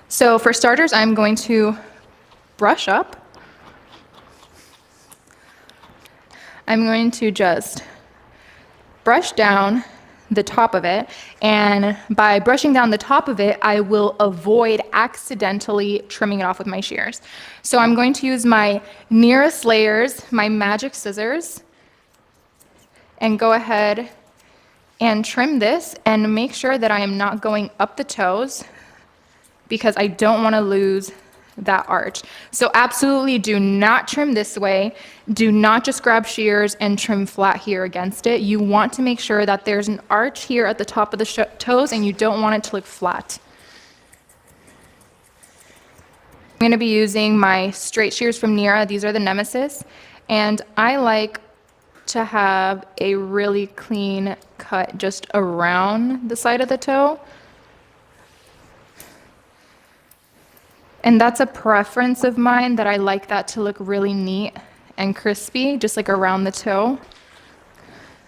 So for starters, I'm going to brush up. I'm going to just brush down the top of it, and by brushing down the top of it, I will avoid accidentally trimming it off with my shears. So I'm going to use my nearest layers, my magic scissors, and go ahead and trim this and make sure that I am not going up the toes because I don't want to lose that arch. So absolutely do not trim this way. Do not just grab shears and trim flat here against it. You want to make sure that there's an arch here at the top of the toes and you don't want it to look flat. I'm going to be using my straight shears from Nira. These are the Nemesis, and I like to have a really clean cut just around the side of the toe. And that's a preference of mine, that I like that to look really neat and crispy, just like around the toe.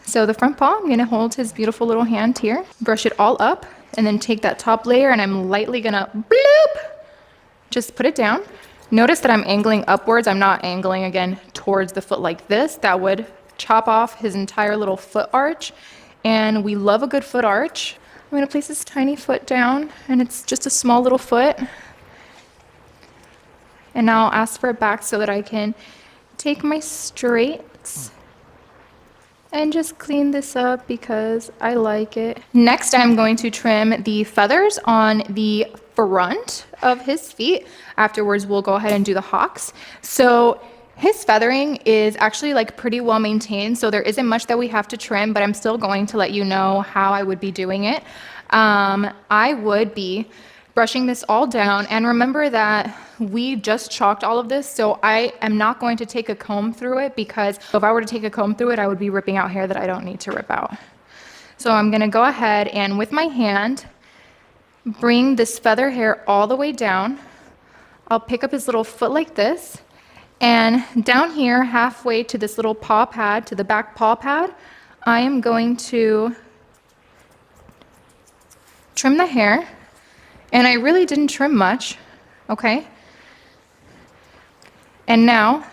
So the front paw, I'm gonna hold his beautiful little hand here, brush it all up, and then take that top layer and I'm lightly gonna bloop, just put it down. Notice that I'm angling upwards. I'm not angling again towards the foot like this. That would chop off his entire little foot arch. And we love a good foot arch. I'm gonna place this tiny foot down, and it's just a small little foot. And now I'll ask for it back so that I can take my straights and just clean this up because I like it. Next, I'm going to trim the feathers on the front of his feet. Afterwards, we'll go ahead and do the hocks. So his feathering is actually like pretty well maintained, so there isn't much that we have to trim, but I'm still going to let you know how I would be doing it. I would be brushing this all down, and remember that we just chalked all of this, so I am not going to take a comb through it, because if I were to take a comb through it, I would be ripping out hair that I don't need to rip out. So I'm gonna go ahead and with my hand, bring this feather hair all the way down. I'll pick up his little foot like this, and down here, halfway to this little paw pad, to the back paw pad, I am going to trim the hair. And I really didn't trim much, okay? And now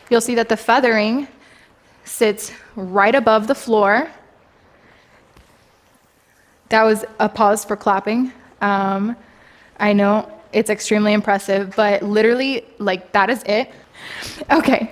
you'll see that the feathering sits right above the floor. That was a pause for clapping. I know it's extremely impressive, but literally, like, that is it. Okay.